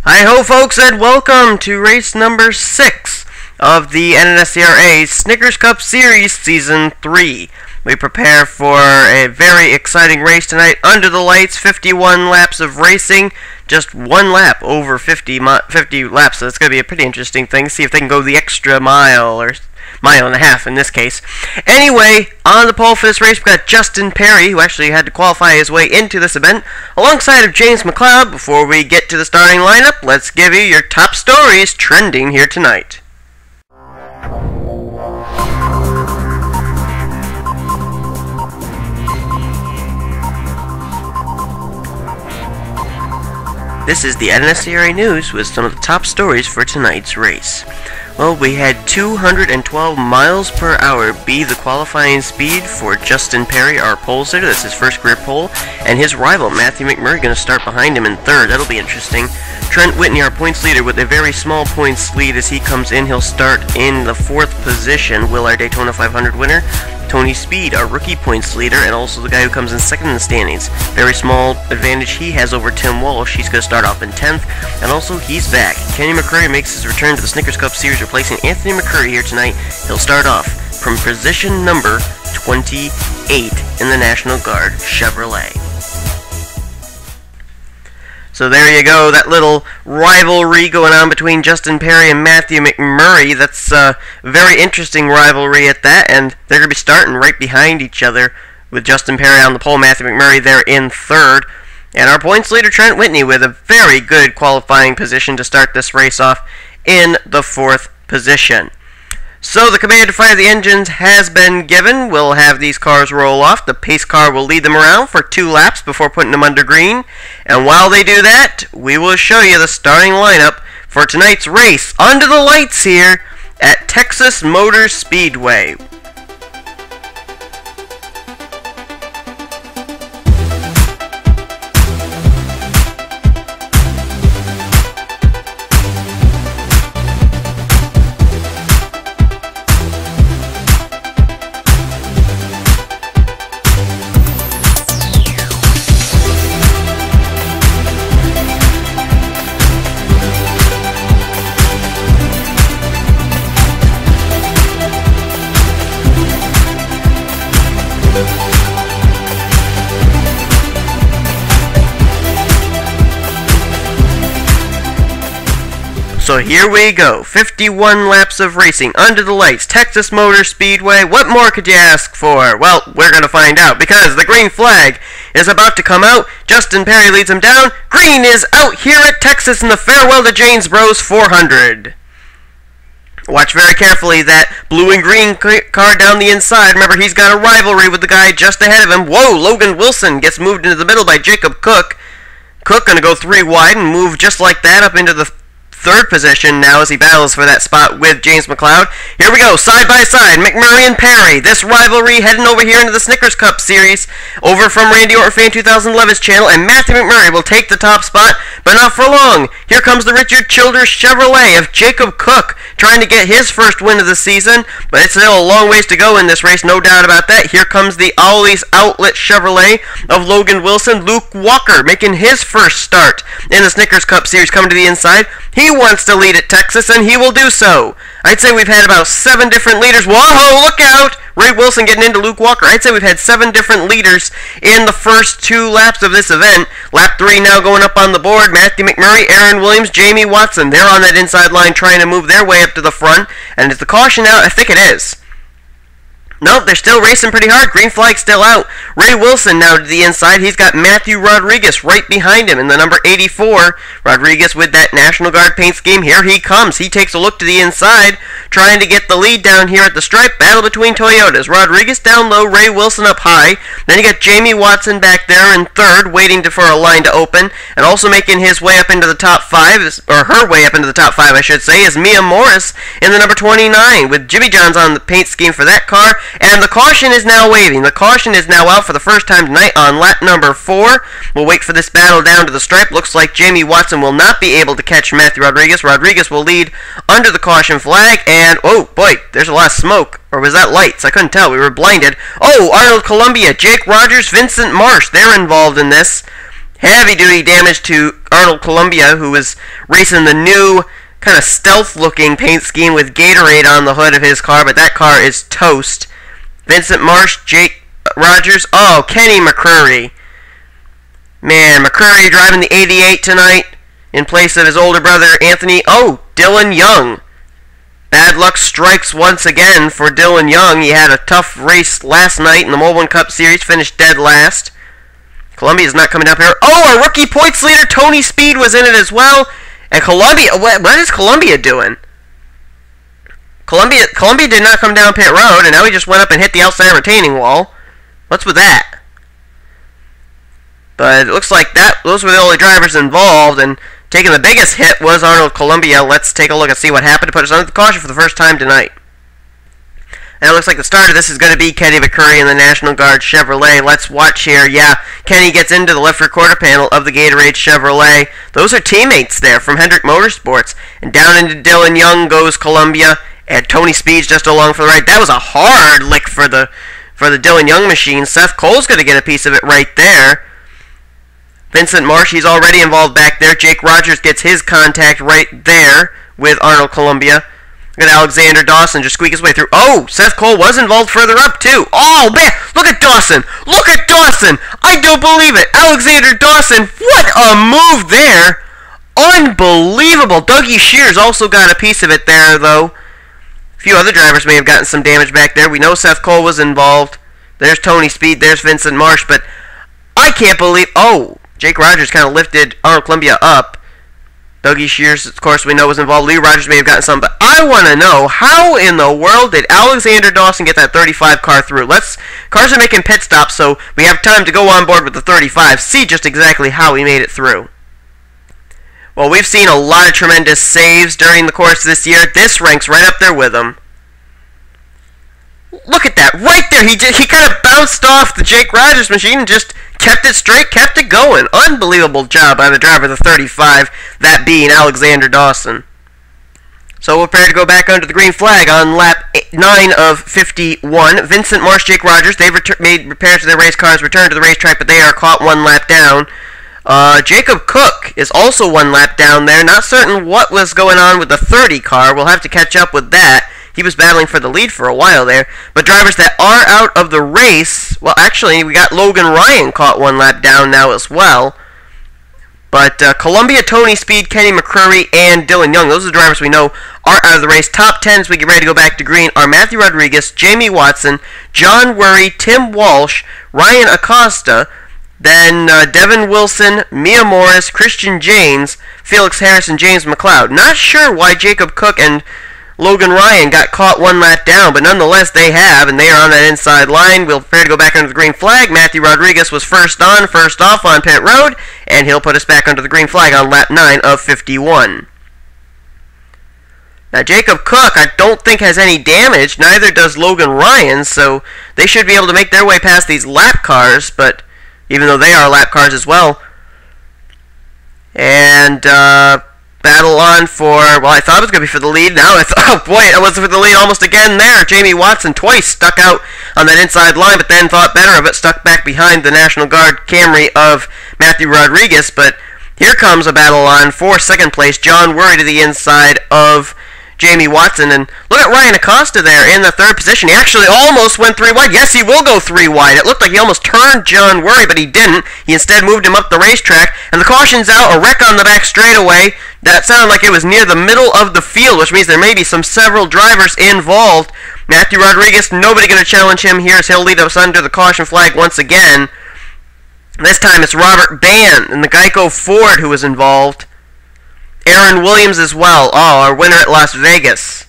Hi-ho, folks, and welcome to race number 6 of the NNSCRA Snickers Cup Series Season 3. We prepare for a very exciting race tonight. Under the lights, 51 laps of racing. Just one lap over 50 laps, so it's going to be a pretty interesting thing. See if they can go the extra mile, or mile and a half in this case. Anyway, on the pole for this race, we've got Justin Perry, who actually had to qualify his way into this event, alongside of James McLeod. Before we get to the starting lineup, let's give you your top stories trending here tonight. This is the NNSCRA News with some of the top stories for tonight's race. Well, we had 212 miles per hour be the qualifying speed for Justin Perry, our pole sitter. That's his first career pole. And his rival, Matthew McMurray, going to start behind him in third. That'll be interesting. Trent Whitney, our points leader, with a very small points lead as he comes in. He'll start in the 4th position. Will, our Daytona 500 winner. Tony Speed, our rookie points leader, and also the guy who comes in second in the standings. Very small advantage he has over Tim Walsh. He's going to start off in 10th, and also he's back. Kenny McCurry makes his return to the Snickers Cup Series, replacing Anthony McCurry here tonight. He'll start off from position number 28 in the National Guard Chevrolet. So there you go, that little rivalry going on between Justin Perry and Matthew McMurray. That's a very interesting rivalry at that, and they're going to be starting right behind each other with Justin Perry on the pole, Matthew McMurray there in third. And our points leader, Trent Whitney, with a very good qualifying position to start this race off in the 4th position. So the command to fire the engines has been given. We'll have these cars roll off. The pace car will lead them around for 2 laps before putting them under green. And while they do that, we will show you the starting lineup for tonight's race under the lights here at Texas Motor Speedway. So here we go, 51 laps of racing under the lights, Texas Motor Speedway. What more could you ask for? Well, we're going to find out, because the green flag is about to come out. Justin Perry leads him down. Green is out here at Texas in the Farewell to Janes Bros 400. Watch very carefully that blue and green car down the inside. Remember, he's got a rivalry with the guy just ahead of him. Whoa, Logan Wilson gets moved into the middle by Jacob Cook. Cook going to go 3 wide and move just like that up into the 3rd position now as he battles for that spot with James McLeod. Here we go, side by side, McMurray and Perry. This rivalry heading over here into the Snickers Cup Series, over from Randy Orton Fan 2011's channel, and Matthew McMurray will take the top spot, but not for long. Here comes the Richard Childers Chevrolet of Jacob Cook, trying to get his first win of the season, but it's still a long ways to go in this race, no doubt about that. Here comes the Owley's Outlet Chevrolet of Logan Wilson. Luke Walker making his first start in the Snickers Cup Series, coming to the inside. He wants to lead at Texas, and he will do so. I'd say we've had about 7 different leaders. Whoa, look out! Ray Wilson getting into Luke Walker. I'd say we've had 7 different leaders in the first 2 laps of this event. Lap 3 now going up on the board. Matthew McMurray, Aaron Williams, Jamie Watson. They're on that inside line trying to move their way up to the front. And is the caution out? I think it is. Nope, they're still racing pretty hard. Green flag still out. Ray Wilson now to the inside. He's got Matthew Rodriguez right behind him in the number 84. Rodriguez with that National Guard paint scheme. Here he comes. He takes a look to the inside, trying to get the lead down here at the stripe. Battle between Toyotas. Rodriguez down low, Ray Wilson up high. Then you got Jamie Watson back there in 3rd, waiting for a line to open. And also making his way up into the top 5, or her way up into the top 5, I should say, is Mia Morris in the number 29, with Jimmy Johns on the paint scheme for that car. And the caution is now waving. The caution is now out for the first time tonight on lap number 4. We'll wait for this battle down to the stripe. Looks like Jamie Watson will not be able to catch Matthew Rodriguez. Rodriguez will lead under the caution flag. And, oh boy, there's a lot of smoke. Or was that lights? I couldn't tell. We were blinded. Oh, Arnold Columbia, Jake Rogers, Vincent Marsh. They're involved in this. Heavy-duty damage to Arnold Columbia, who was racing the new kind of stealth-looking paint scheme with Gatorade on the hood of his car, but that car is toast. Vincent Marsh, Jake Rogers, oh, Kenny McCreary. Man, McCreary driving the 88 tonight in place of his older brother, Anthony. Oh, Dylan Young. Bad luck strikes once again for Dylan Young. He had a tough race last night in the Mobile Cup Series, finished dead last. Columbia's not coming up here. Oh, our rookie points leader, Tony Speed, was in it as well. And Columbia, what is Columbia doing? Columbia did not come down pit road, and now he just went up and hit the outside retaining wall. What's with that? But it looks like those were the only drivers involved, and taking the biggest hit was Arnold Columbia. Let's take a look and see what happened to put us under the caution for the first time tonight. And it looks like the start of this is going to be Kenny McCreary in the National Guard Chevrolet. Let's watch here. Yeah, Kenny gets into the left rear quarter panel of the Gatorade Chevrolet. Those are teammates there from Hendrick Motorsports. And down into Dylan Young goes Columbia, and Tony Speed's just along for the right. That was a hard lick for the Dylan Young machine. Seth Cole's going to get a piece of it right there. Vincent Marsh, he's already involved back there. Jake Rogers gets his contact right there with Arnold Columbia. Look at Alexander Dawson just squeak his way through. Oh, Seth Cole was involved further up, too. Oh, man, look at Dawson. Look at Dawson. I don't believe it. Alexander Dawson, what a move there. Unbelievable. Dougie Shears also got a piece of it there, though. A few other drivers may have gotten some damage back there. We know Seth Cole was involved. There's Tony Speed. There's Vincent Marsh. But I can't believe... Oh, Jake Rogers kind of lifted Arnold Columbia up. Dougie Shears, of course, we know was involved. Lee Rogers may have gotten some, but I want to know, how in the world did Alexander Dawson get that 35 car through? Cars are making pit stops, so we have time to go on board with the 35, see just exactly how he made it through. Well, we've seen a lot of tremendous saves during the course of this year. This ranks right up there with him. Look at that, right there. He kind of bounced off the Jake Rogers machine and just kept it straight, kept it going. Unbelievable job by the driver of the 35, that being Alexander Dawson. So we'll prepare to go back under the green flag on lap 9 of 51. Vincent Marsh, Jake Rogers, they've made repairs to their race cars, returned to the racetrack, but they are caught one lap down. Jacob Cook is also one lap down there. Not certain what was going on with the 30 car. We'll have to catch up with that. He was battling for the lead for a while there. But drivers that are out of the race, well, actually, we got Logan Ryan caught one lap down now as well. But Columbia, Tony Speed, Kenny McCreary, and Dylan Young, those are the drivers we know are out of the race. Top 10 as we get ready to go back to green are Matthew Rodriguez, Jamie Watson, John Worry, Tim Walsh, Ryan Acosta, then Devin Wilson, Mia Morris, Christian James, Felix Harris, and James McLeod. Not sure why Jacob Cook and Logan Ryan got caught one lap down, but nonetheless they have, and they are on that inside line. We'll prepare to go back under the green flag. Matthew Rodriguez was first off on pit road, and he'll put us back under the green flag on lap 9 of 51. Now Jacob Cook, I don't think has any damage, neither does Logan Ryan, so they should be able to make their way past these lap cars, but even though they are lap cars as well. And battle on for, well, I thought it was going to be for the lead. Now oh boy, it was for the lead almost again there. Jamie Watson twice stuck out on that inside line, but then thought better of it, stuck back behind the National Guard Camry of Matthew Rodriguez. But here comes a battle on for second place. John Worry to the inside of Jamie Watson, and look at Ryan Acosta there in the third position. He actually almost went 3 wide. Yes, he will go 3 wide. It looked like he almost turned John Worry, but he didn't. He instead moved him up the racetrack, and the caution's out. A wreck on the back straightaway. That sounded like it was near the middle of the field, which means there may be several drivers involved. Matthew Rodriguez, nobody going to challenge him here as he'll lead us under the caution flag once again. This time it's Robert Bann and the Geico Ford who was involved. Aaron Williams as well. Oh, our winner at Las Vegas.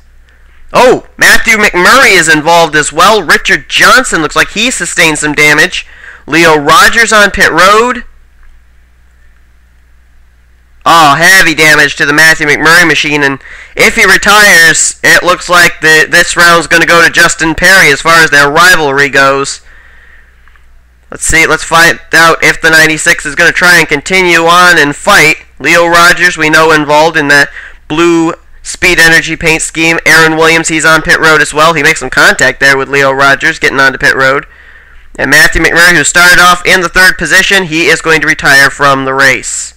Oh, Matthew McMurray is involved as well. Richard Johnson looks like he sustained some damage. Leo Rogers on pit road. Oh, heavy damage to the Matthew McMurray machine, and if he retires, it looks like this round's going to go to Justin Perry as far as their rivalry goes. Let's see, let's find out if the 96 is going to try and continue on and fight. Leo Rogers, we know, involved in that blue Speed Energy paint scheme. Aaron Williams, he's on pit road as well. He makes some contact there with Leo Rogers, getting onto pit road. And Matthew McMurray, who started off in the 3rd position, he is going to retire from the race.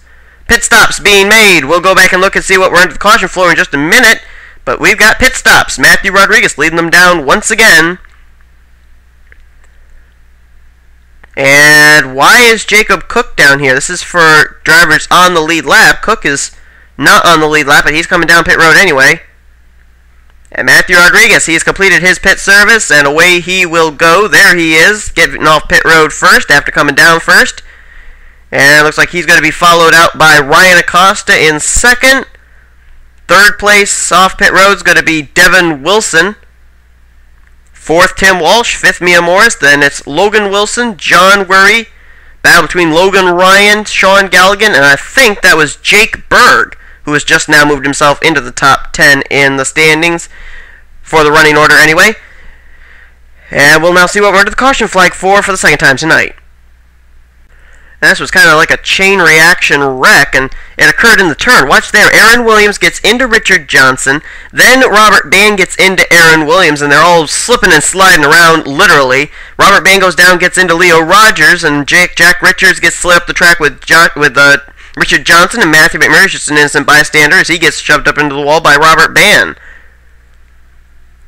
Pit stops being made. We'll go back and look and see what we're under the caution floor in just a minute. But we've got pit stops. Matthew Rodriguez leading them down once again. And why is Jacob Cook down here? This is for drivers on the lead lap. Cook is not on the lead lap, but he's coming down pit road anyway. And Matthew Rodriguez, he has completed his pit service, and away he will go. There he is, getting off pit road first after coming down first. And it looks like he's going to be followed out by Ryan Acosta in 2nd. 3rd place off pit road is going to be Devin Wilson. 4th, Tim Walsh. 5th, Mia Morris. Then it's Logan Wilson, John Worry. Battle between Logan Ryan, Sean Galligan, and I think that was Jake Berg, who has just now moved himself into the top 10 in the standings for the running order anyway. And we'll now see what we're under the caution flag for the 2nd time tonight. And this was kind of like a chain reaction wreck, and it occurred in the turn. Watch there. Aaron Williams gets into Richard Johnson. Then Robert Bain gets into Aaron Williams, and they're all slipping and sliding around, literally. Robert Bain goes down, gets into Leo Rogers, and Jack Richards gets slid up the track with Richard Johnson, and Matthew McMurray is just an innocent bystander as he gets shoved up into the wall by Robert Bain.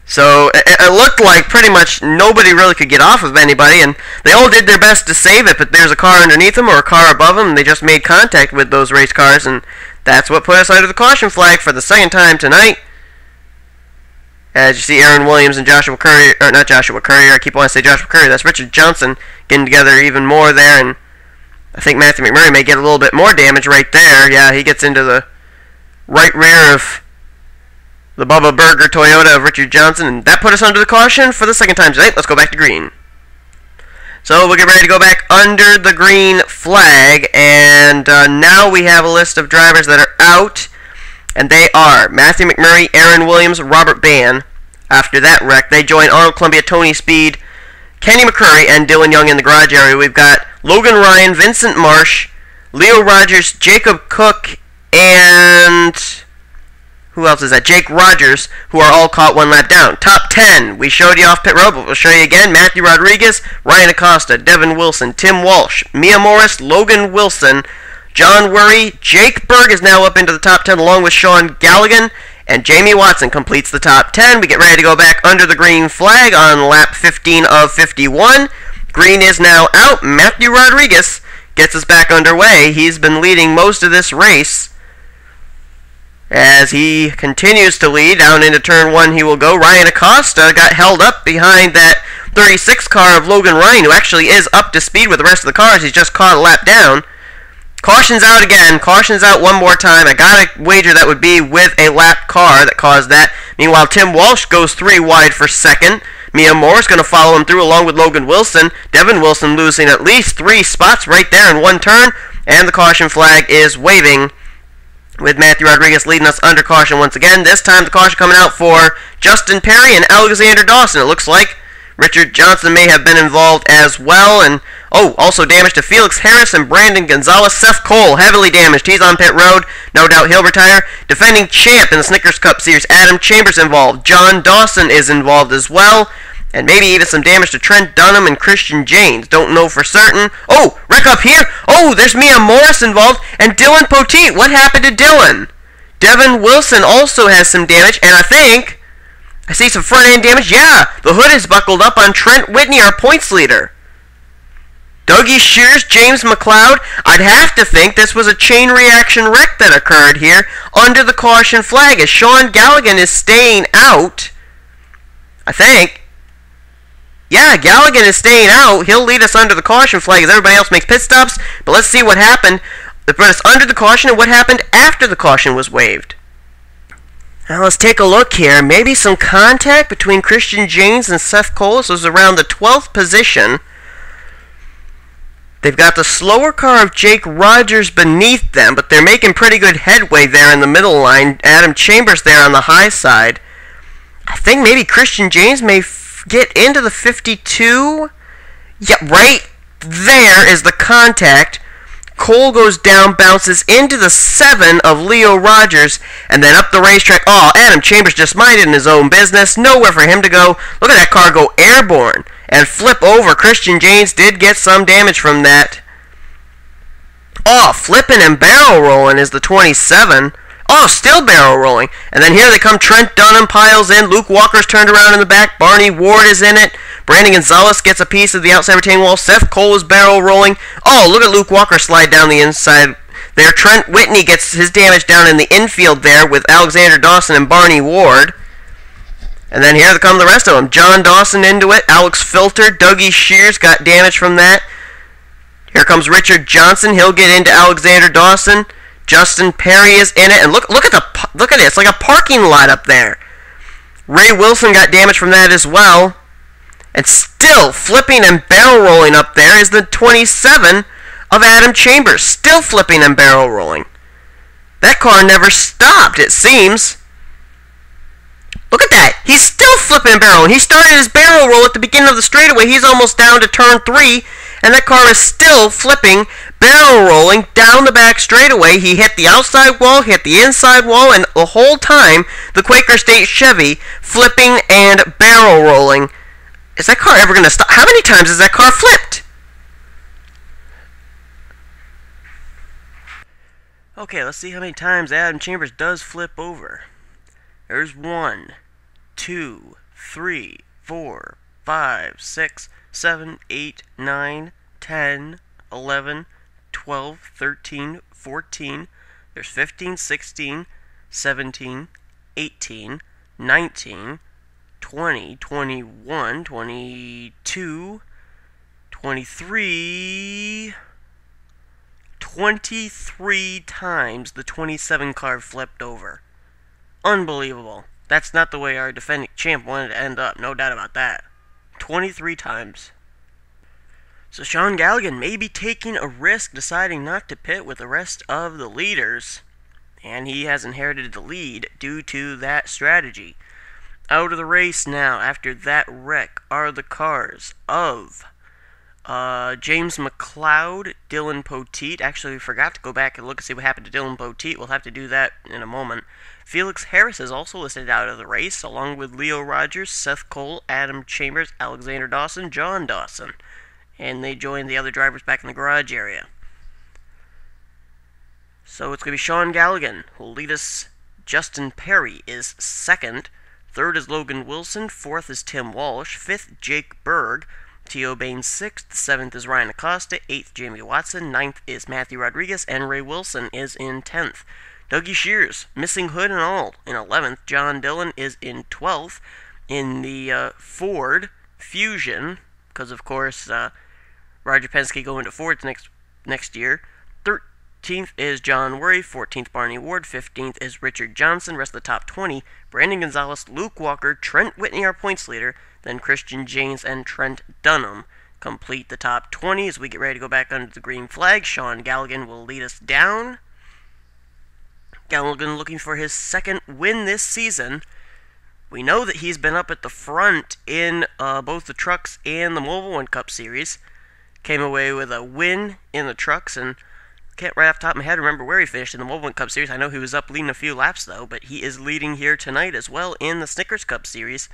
So it looked like pretty much nobody really could get off of anybody, and they all did their best to save it, but there's a car underneath them or a car above them, and they just made contact with those race cars, and that's what put us under the caution flag for the 2nd time tonight. As you see Aaron Williams and Joshua Curry, or not Joshua Curry, I keep wanting to say Joshua Curry, that's Richard Johnson getting together even more there, and I think Matthew McMurray may get a little bit more damage right there. Yeah, he gets into the right rear of the Bubba Burger Toyota of Richard Johnson, and that put us under the caution for the 2nd time tonight. Let's go back to green. So we'll get ready to go back under the green flag, and now we have a list of drivers that are out, and they are Matthew McMurray, Aaron Williams, Robert Bain. After that wreck, they join Arnold Columbia, Tony Speed, Kenny McCurry, and Dylan Young in the garage area. We've got Logan Ryan, Vincent Marsh, Leo Rogers, Jacob Cook, and who else is that? Jake Rogers, who are all caught 1 lap down. Top 10. We showed you off pit road, but we'll show you again. Matthew Rodriguez, Ryan Acosta, Devin Wilson, Tim Walsh, Mia Morris, Logan Wilson, John Worry, Jake Berg is now up into the top 10 along with Sean Galligan, and Jamie Watson completes the top 10. We get ready to go back under the green flag on lap 15 of 51. Green is now out. Matthew Rodriguez gets us back underway. He's been leading most of this race. As he continues to lead, down into turn 1 he will go. Ryan Acosta got held up behind that 36 car of Logan Ryan, who actually is up to speed with the rest of the cars. He's just caught a lap down. Caution's out again. Caution's out one more time. I got a wager that would be with a lap car that caused that. Meanwhile, Tim Walsh goes 3 wide for 2nd. Mia Moore's going to follow him through along with Logan Wilson. Devin Wilson losing at least 3 spots right there in one turn. And the caution flag is waving, with Matthew Rodriguez leading us under caution once again. This time the caution coming out for Justin Perry and Alexander Dawson. It looks like Richard Johnson may have been involved as well. And also damage to Felix Harris and Brandon Gonzalez. Seth Cole, heavily damaged. He's on pit road. No doubt he'll retire. Defending champ in the Snickers Cup Series, Adam Chambers involved. John Dawson is involved as well. And maybe even some damage to Trent Dunham and Christian James. Don't know for certain. Oh, wreck up here. Oh, there's Mia Morris involved. And Dylan Poteet. What happened to Dylan? Devin Wilson also has some damage. And I see some front end damage. Yeah, the hood is buckled up on Trent Whitney, our points leader. Dougie Shears, James McLeod. I'd have to think this was a chain reaction wreck that occurred here under the caution flag, as Sean Galligan is staying out. I think. Yeah, Galligan is staying out. He'll lead us under the caution flag as everybody else makes pit stops. But let's see what happened. They put us under the caution and what happened after the caution was waved. Now let's take a look here. Maybe some contact between Christian James and Seth Cole. This was around the 12th position. They've got the slower car of Jake Rogers beneath them, but they're making pretty good headway there in the middle line. Adam Chambers there on the high side. I think maybe Christian James may get into the 52. Yeah, right there is the contact. Cole goes down, bounces into the 7 of Leo Rogers, and then up the racetrack. Oh, Adam Chambers just minded in his own business. Nowhere for him to go. Look at that car go airborne. and flip over. Christian James did get some damage from that. Oh, flipping and barrel rolling is the 27. Oh, still barrel rolling. And then here they come. Trent Dunham piles in. Luke Walker's turned around in the back. Barney Ward is in it. Brandon Gonzalez gets a piece of the outside retaining wall. Seth Cole is barrel rolling. Oh, look at Luke Walker slide down the inside there. Trent Whitney gets his damage down in the infield there with Alexander Dawson and Barney Ward. And then here come the rest of them. John Dawson into it. Alex Filter. Dougie Shears got damage from that. Here comes Richard Johnson. He'll get into Alexander Dawson. Justin Perry is in it, and look at it. It's like a parking lot up there. Ray Wilson got damage from that as well. And still flipping and barrel rolling up there is the 27 of Adam Chambers. Still flipping and barrel rolling. That car never stopped, it seems. Look at that. He's still flipping and barreling. He started his barrel roll at the beginning of the straightaway. He's almost down to turn 3. And that car is still flipping, barrel rolling down the back straightaway. He hit the outside wall, hit the inside wall, and the whole time, the Quaker State Chevy flipping and barrel rolling. Is that car ever going to stop? How many times has that car flipped? Okay, let's see how many times Adam Chambers does flip over. There's 1, 2, 3, 4, 5, 6, 7, 8, 9, 10, 11, 12, 13, 14. There's 15, 16, 17, 18, 19, 20, 21, 22, 23. 23 times the 27 car flipped over. Unbelievable. That's not the way our defending champ wanted to end up, no doubt about that. 23 times. So Sean Galligan may be taking a risk deciding not to pit with the rest of the leaders, and he has inherited the lead due to that strategy. Out of the race now after that wreck are the cars of James McLeod, Dylan Poteet. Actually, we forgot to go back and look and see what happened to Dylan Poteet. We'll have to do that in a moment. Felix Harris is also listed out of the race, along with Leo Rogers, Seth Cole, Adam Chambers, Alexander Dawson, John Dawson. And they joined the other drivers back in the garage area. So it's going to be Sean Galligan who will lead us. Justin Perry is second. Third is Logan Wilson. Fourth is Tim Walsh. Fifth, Jake Berg. T.O. Bain 6th, 7th is Ryan Acosta, 8th Jamie Watson, 9th is Matthew Rodriguez, and Ray Wilson is in 10th. Dougie Shears, missing hood and all, in 11th. John Dillon is in 12th. In the Ford Fusion, because of course Roger Penske going to Ford next year. 13th is John Worry, 14th Barney Ward, 15th is Richard Johnson. Rest of the top 20, Brandon Gonzalez, Luke Walker, Trent Whitney, our points leader. Then Christian James and Trent Dunham complete the top 20 as we get ready to go back under the green flag. Sean Galligan will lead us down. Galligan looking for his second win this season. We know that he's been up at the front in both the trucks and the Mobile One Cup Series. Came away with a win in the trucks, and can't right off the top of my head remember where he finished in the Mobile One Cup Series. I know he was up leading a few laps though, but he is leading here tonight as well in the Snickers Cup Series.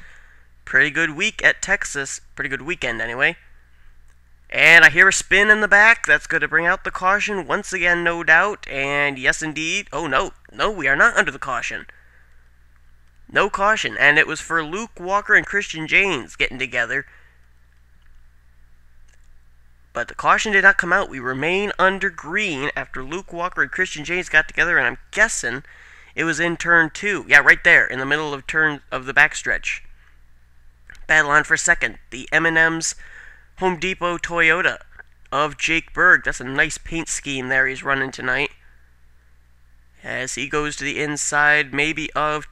Pretty good week at Texas. Pretty good weekend, anyway. And I hear a spin in the back. That's going to bring out the caution once again, no doubt. And yes, indeed. Oh, no. No, we are not under the caution. No caution. And it was for Luke Walker and Christian James getting together. But the caution did not come out. We remain under green after Luke Walker and Christian James got together. And I'm guessing it was in turn 2. Yeah, right there in the middle of the backstretch. Battle on for second. The M&M's Home Depot Toyota of Jake Berg. That's a nice paint scheme there he's running tonight. As he goes to the inside, maybe of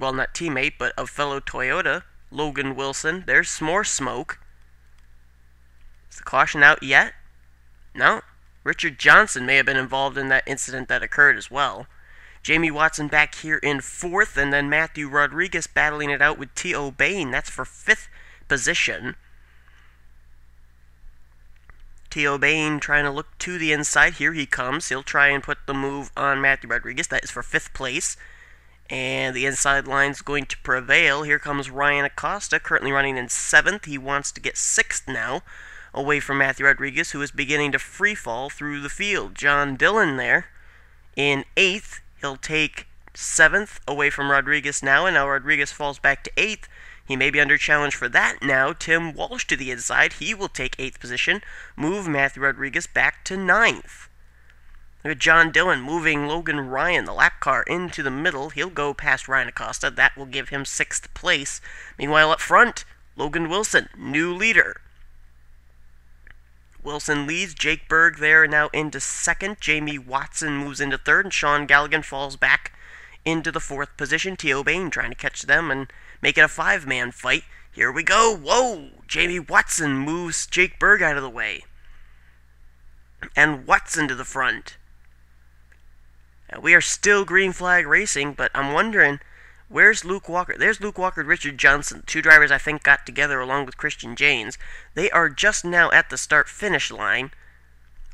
well, not teammate, but of fellow Toyota, Logan Wilson. There's more smoke. Is the caution out yet? No. Richard Johnson may have been involved in that incident that occurred as well. Jamie Watson back here in 4th, and then Matthew Rodriguez battling it out with T.O. Bain. That's for 5th position. T.O. Bain trying to look to the inside. Here he comes. He'll try and put the move on Matthew Rodriguez. That is for 5th place. And the inside line's going to prevail. Here comes Ryan Acosta, currently running in 7th. He wants to get 6th now, away from Matthew Rodriguez, who is beginning to free fall through the field. John Dillon there in 8th. He'll take 7th away from Rodriguez now, and now Rodriguez falls back to 8th. He may be under challenge for that now. Tim Walsh to the inside. He will take 8th position, move Matthew Rodriguez back to 9th. Look at John Dillon moving Logan Ryan, the lap car, into the middle. He'll go past Ryan Acosta. That will give him 6th place. Meanwhile, up front, Logan Wilson, new leader. Wilson leads. Jake Berg there now into 2nd. Jamie Watson moves into 3rd. And Sean Galligan falls back into the 4th position. T.O. Bain trying to catch them and make it a 5-man fight. Here we go. Whoa! Jamie Watson moves Jake Berg out of the way. And Watson to the front. We are still green flag racing, but I'm wondering, where's Luke Walker? There's Luke Walker and Richard Johnson. 2 drivers I think got together along with Christian Janes. They are just now at the start-finish line.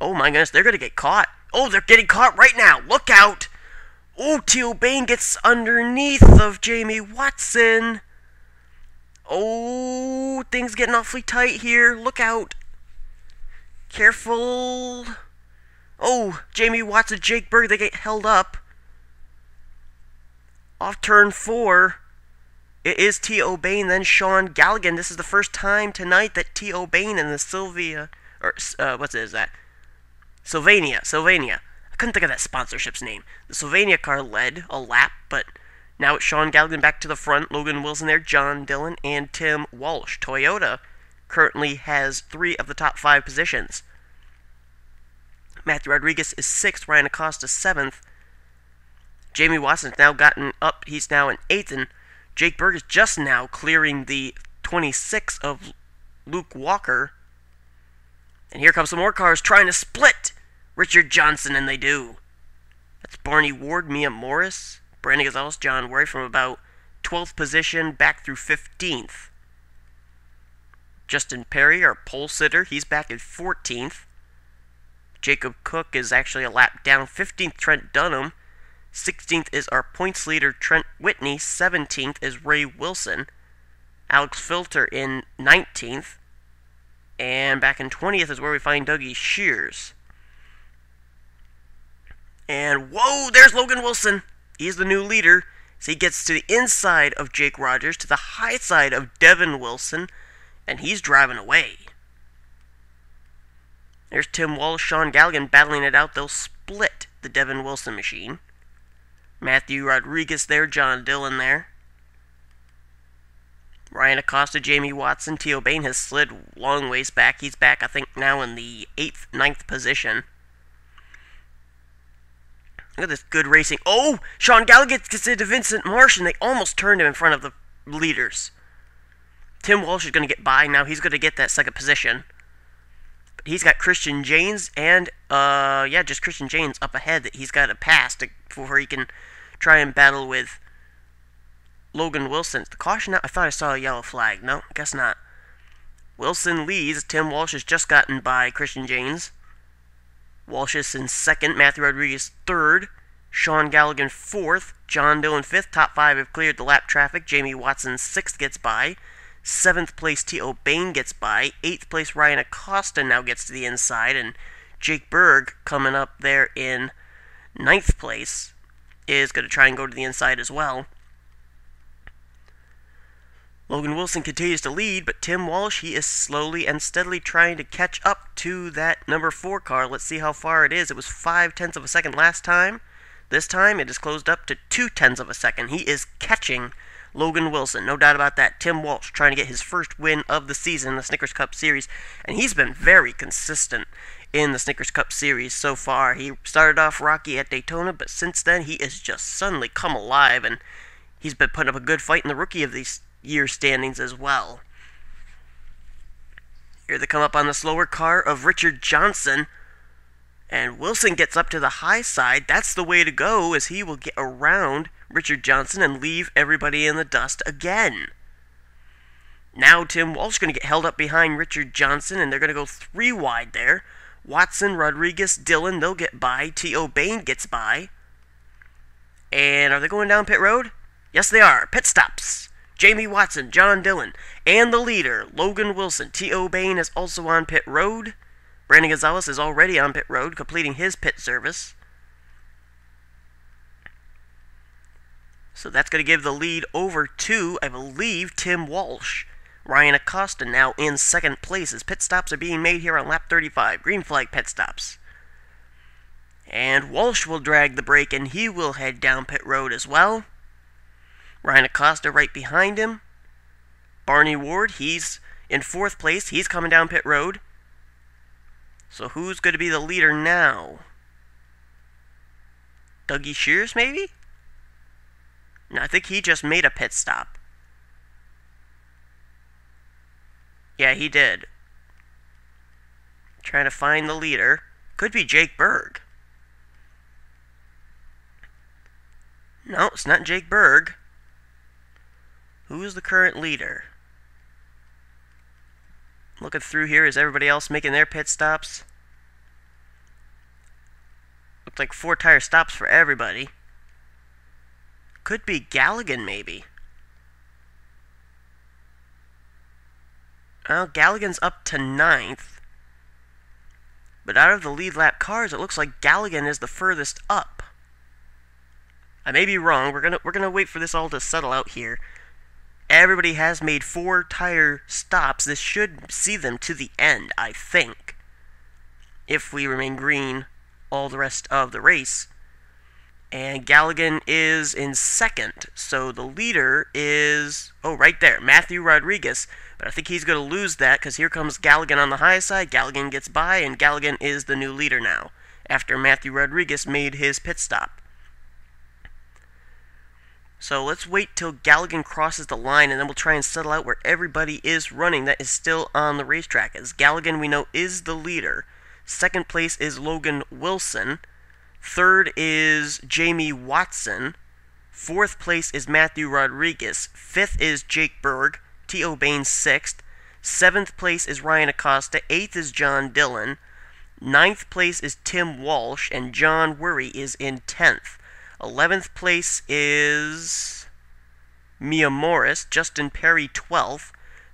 Oh my goodness, they're going to get caught. Oh, they're getting caught right now. Look out. Oh, T.O. Bain gets underneath of Jamie Watson. Oh, things getting awfully tight here. Look out. Careful. Oh, Jamie Watson, Jake Berg, they get held up. Off turn 4, it is T.O. Bain, then Sean Galligan. This is the first time tonight that T.O. Bain and the Sylvania, Sylvania. I couldn't think of that sponsorship's name. The Sylvania car led a lap, but now it's Sean Galligan back to the front. Logan Wilson there, John Dillon, and Tim Walsh. Toyota currently has 3 of the top 5 positions. Matthew Rodriguez is 6th, Ryan Acosta 7th. Jamie Watson's now gotten up, he's now in 8th, and Jake Berg is just now clearing the 26 of Luke Walker. And here comes some more cars trying to split Richard Johnson, and they do. That's Barney Ward, Mia Morris, Brandon Gonzalez, John Worry from about 12th position back through 15th. Justin Perry, our pole sitter, he's back in 14th. Jacob Cook is actually a lap down. 15th, Trent Dunham. 16th is our points leader, Trent Whitney. 17th is Ray Wilson. Alex Filter in 19th. And back in 20th is where we find Dougie Shears. And whoa, there's Logan Wilson. He's the new leader. So he gets to the inside of Jake Rogers, to the high side of Devin Wilson, and he's driving away. There's Tim Walsh, Sean Galligan battling it out. They'll split the Devin Wilson machine. Matthew Rodriguez there, John Dillon there. Ryan Acosta, Jamie Watson. T.O. Bain has slid long ways back. He's back, I think, now in the 8th, 9th position. Look at this good racing. Oh! Sean Galligan gets into Vincent Marsh, and they almost turned him in front of the leaders. Tim Walsh is going to get by. Now he's going to get that 2nd position. He's got Christian Janes and, just Christian Janes up ahead that he's got to pass before he can try and battle with Logan Wilson. The caution out, I thought I saw a yellow flag. No, I guess not. Wilson leads. Tim Walsh has just gotten by Christian Janes. Walsh is in 2nd. Matthew Rodriguez 3rd. Sean Galligan 4th. John Dillon 5th. Top 5 have cleared the lap traffic. Jamie Watson 6th gets by. 7th place T.O. Bain gets by. 8th place Ryan Acosta now gets to the inside. And Jake Berg, coming up there in 9th place, is going to try and go to the inside as well. Logan Wilson continues to lead, but Tim Walsh, he is slowly and steadily trying to catch up to that number 4 car. Let's see how far it is. It was 0.5 of a second last time. This time it is closed up to 0.2 of a second. He is catching Logan Wilson, no doubt about that. Tim Walsh trying to get his first win of the season in the Snickers Cup Series, and he's been very consistent in the Snickers Cup Series so far. He started off rocky at Daytona, but since then he has just suddenly come alive, and he's been putting up a good fight in the Rookie of the Year standings as well. Here they come up on the slower car of Richard Johnson, and Wilson gets up to the high side. That's the way to go, as he will get around Richard Johnson and leave everybody in the dust again. Now Tim Walsh is going to get held up behind Richard Johnson, and they're going to go 3 wide there. Watson, Rodriguez, Dillon, they'll get by. T.O. Bain gets by. And are they going down pit road? Yes, they are. Pit stops. Jamie Watson, John Dillon, and the leader, Logan Wilson. T.O. Bain is also on pit road. Brandon Gonzalez is already on pit road, completing his pit service. So that's going to give the lead over to, I believe, Tim Walsh. Ryan Acosta now in second place as pit stops are being made here on lap 35. Green flag pit stops. And Walsh will drag the brake and he will head down pit road as well. Ryan Acosta right behind him. Barney Ward, he's in fourth place. He's coming down pit road. So who's going to be the leader now? Dougie Shears, maybe? No, I think he just made a pit stop. Yeah, he did. Trying to find the leader. Could be Jake Berg. No, it's not Jake Berg. Who's the current leader? Looking through here, is everybody else making their pit stops? Looks like 4 tire stops for everybody. Could be Galligan, maybe. Well, Galligan's up to 9th. But out of the lead lap cars, it looks like Galligan is the furthest up. I may be wrong. We're gonna wait for this all to settle out here. Everybody has made 4 tire stops. This should see them to the end, I think. If we remain green all the rest of the race. And Galligan is in second. So the leader is, oh, right there, Matthew Rodriguez. But I think he's going to lose that because here comes Galligan on the high side. Galligan gets by, and Galligan is the new leader now after Matthew Rodriguez made his pit stop. So let's wait till Galligan crosses the line, and then we'll try and settle out where everybody is running that is still on the racetrack. As Galligan, we know, is the leader. Second place is Logan Wilson. Third is Jamie Watson. Fourth place is Matthew Rodriguez. Fifth is Jake Berg. T.O. Bain 6th. 7th place is Ryan Acosta. 8th is John Dillon. 9th place is Tim Walsh, and John Worry is in 10th. 11th place is Mia Morris. Justin Perry 12th.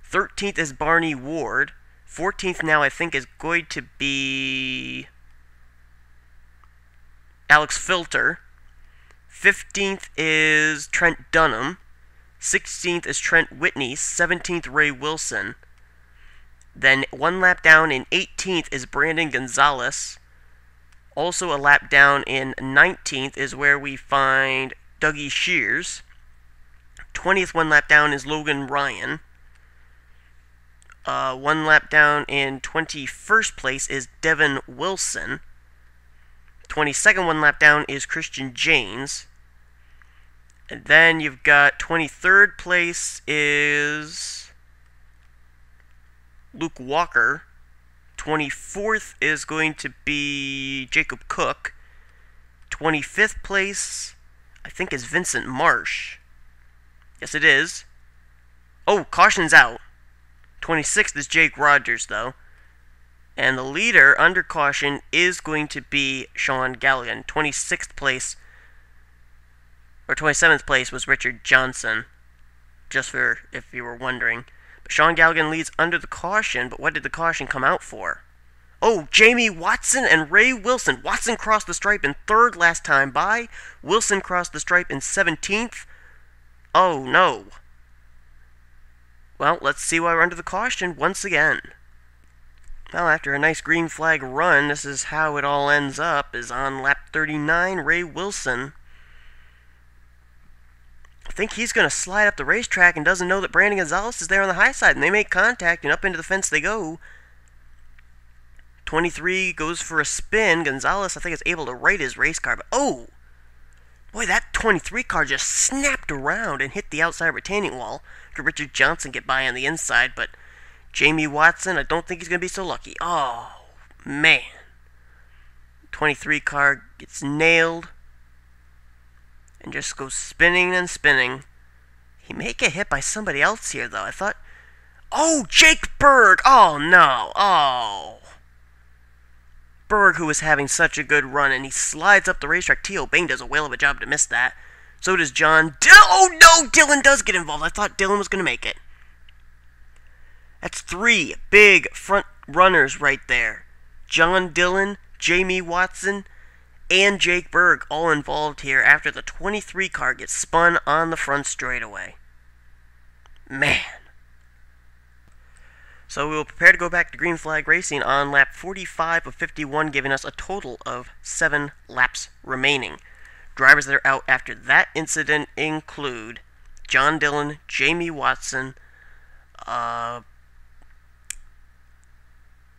13th is Barney Ward. 14th now I think is going to be Alex Filter. 15th is Trent Dunham. 16th is Trent Whitney. 17th Ray Wilson. Then 1 lap down in 18th is Brandon Gonzalez. Also a lap down in 19th is where we find Dougie Shears. 20th 1 lap down is Logan Ryan. 1 lap down in 21st place is Devin Wilson. 22nd 1 lap down is Christian James. And then you've got 23rd place is Luke Walker. 24th is going to be Jacob Cook. 25th place, I think, is Vincent Marsh. Yes, it is. Oh, caution's out. 26th is Jake Rogers, though. And the leader, under caution, is going to be Sean Galligan. 26th place, or 27th place, was Richard Johnson. Just for if you were wondering. But Sean Galligan leads under the caution, but what did the caution come out for? Oh, Jamie Watson and Ray Wilson. Watson crossed the stripe in 3rd last time by. Wilson crossed the stripe in 17th. Oh, no. Well, let's see why we're under the caution once again. Well, after a nice green flag run, this is how it all ends up, is on lap 39, Ray Wilson. I think he's going to slide up the racetrack and doesn't know that Brandon Gonzalez is there on the high side, and they make contact, and up into the fence they go. 23 goes for a spin. Gonzalez, I think, is able to right his race car, but oh! Boy, that 23 car just snapped around and hit the outside retaining wall. Could Richard Johnson get by on the inside, but Jamie Watson, I don't think he's going to be so lucky. Oh, man. 23 car gets nailed and just goes spinning and spinning. He may get hit by somebody else here, though. I thought, oh, Jake Berg! Oh, no. Oh. Berg, who was having such a good run, and he slides up the racetrack. T.O. Bain does a whale of a job to miss that. So does John. Oh no, Dylan does get involved. I thought Dylan was going to make it. That's 3 big front runners right there. John Dillon, Jamie Watson, and Jake Berg all involved here after the 23 car gets spun on the front straightaway. Man. So we will prepare to go back to green flag racing on lap 45 of 51, giving us a total of 7 laps remaining. Drivers that are out after that incident include John Dillon, Jamie Watson, let's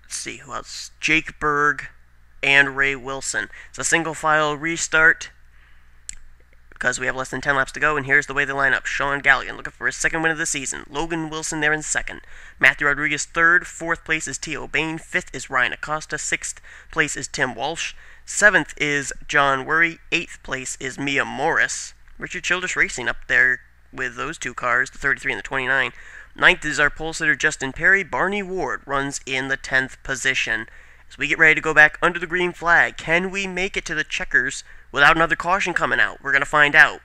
see, who else? Jake Berg and Ray Wilson. It's a single file restart because we have less than 10 laps to go, and here's the way they line up. Sean Galligan looking for his second win of the season. Logan Wilson there in second. Matthew Rodriguez third. Fourth place is T.O. Bain. Fifth is Ryan Acosta. Sixth place is Tim Walsh. Seventh is John Worry. Eighth place is Mia Morris. Richard Childress Racing up there with those 2 cars, the 33 and the 29. Ninth is our pole sitter Justin Perry. Barney Ward runs in the 10th position. As we get ready to go back under the green flag, can we make it to the checkers without another caution coming out? We're going to find out.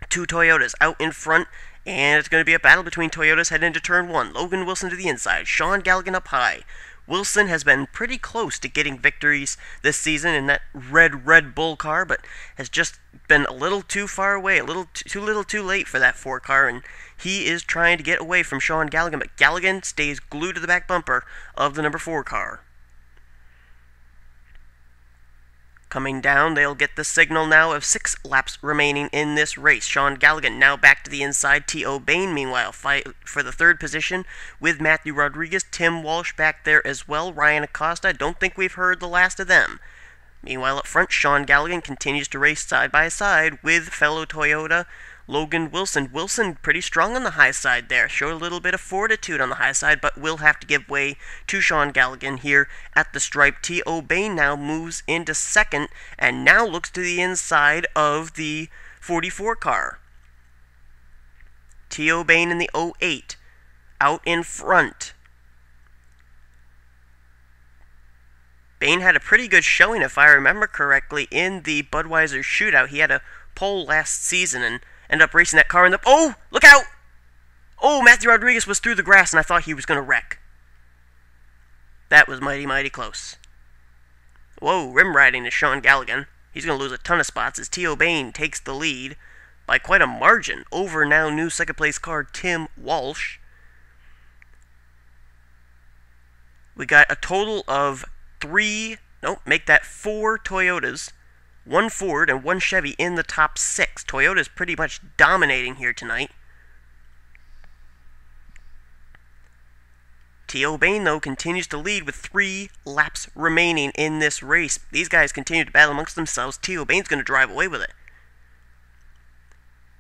2 Toyotas out in front, and it's going to be a battle between Toyotas heading into turn 1. Logan Wilson to the inside, Sean Galligan up high. Wilson has been pretty close to getting victories this season in that Red Bull car, but has just been a little too far away, a little too late for that 4 car, and he is trying to get away from Sean Galligan, but Galligan stays glued to the back bumper of the number 4 car. Coming down, they'll get the signal now of 6 laps remaining in this race. Sean Galligan now back to the inside. T.O. Bain, meanwhile, fight for the 3rd position with Matthew Rodriguez. Tim Walsh back there as well. Ryan Acosta, don't think we've heard the last of them. Meanwhile, up front, Sean Galligan continues to race side by side with fellow Toyota Logan Wilson. Wilson pretty strong on the high side there. Showed a little bit of fortitude on the high side, but will have to give way to Sean Galligan here at the stripe. T.O. Bain now moves into second and now looks to the inside of the 44 car. T.O. Bain in the 08 out in front. Bain had a pretty good showing, if I remember correctly, in the Budweiser shootout. He had a pole last season and ended up racing that car in the... Oh! Look out! Oh, Matthew Rodriguez was through the grass, and I thought he was going to wreck. That was mighty, mighty close. Whoa, rim riding is Sean Galligan. He's going to lose a ton of spots as T.O. Bain takes the lead by quite a margin over now new second-place car Tim Walsh. We got a total of 4 Toyotas, 1 Ford, and 1 Chevy in the top 6. Toyota's pretty much dominating here tonight. T.O. Bain, though, continues to lead with 3 laps remaining in this race. These guys continue to battle amongst themselves. T.O. Bain's going to drive away with it.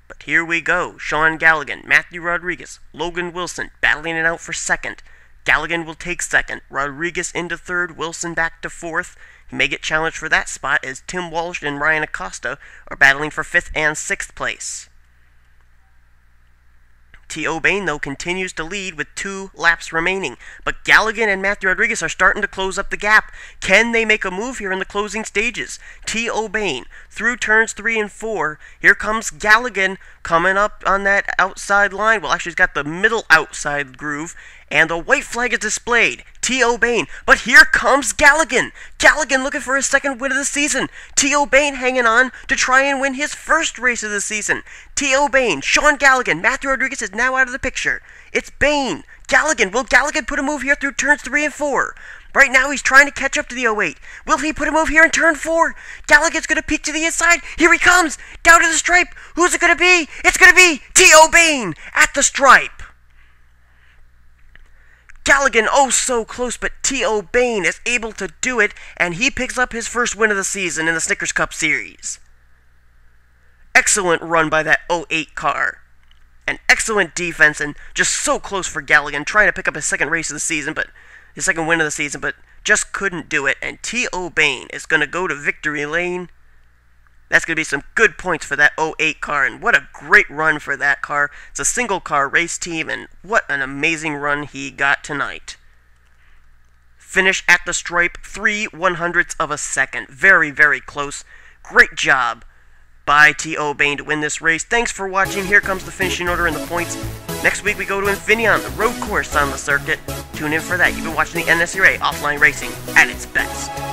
But here we go. Sean Galligan, Matthew Rodriguez, Logan Wilson battling it out for second. Galligan will take second. Rodriguez into third. Wilson back to fourth. He may get challenged for that spot as Tim Walsh and Ryan Acosta are battling for 5th and 6th place. T.O. Bain, though, continues to lead with 2 laps remaining. But Galligan and Matthew Rodriguez are starting to close up the gap. Can they make a move here in the closing stages? T.O. Bain through turns 3 and 4. Here comes Galligan coming up on that outside line. Well, actually, he's got the middle outside groove. And the white flag is displayed. T.O. Bain. But here comes Galligan. Galligan looking for his second win of the season. T.O. Bain hanging on to try and win his first race of the season. T.O. Bain, Sean Galligan, Matthew Rodriguez is now out of the picture. It's Bain. Galligan. Will Galligan put a move here through turns 3 and 4? Right now he's trying to catch up to the 08. Will he put a move here in turn 4? Galligan's going to peek to the inside. Here he comes. Down to the stripe. Who's it going to be? It's going to be T.O. Bain at the stripe. Galligan, oh so close, but T.O. Bain is able to do it, and he picks up his first win of the season in the Snickers Cup Series. Excellent run by that 08 car. An excellent defense, and just so close for Galligan, trying to pick up his second race of the season, but his second win of the season, but just couldn't do it, and T.O. Bain is going to go to victory lane. That's going to be some good points for that 08 car, and what a great run for that car. It's a single-car race team, and what an amazing run he got tonight. Finish at the stripe, 3/100ths of a second. Very, very close. Great job by T.O. Bain to win this race. Thanks for watching. Here comes the finishing order and the points. Next week we go to Infineon, the road course on the circuit. Tune in for that. You've been watching the NNSCRA Offline Racing at its best.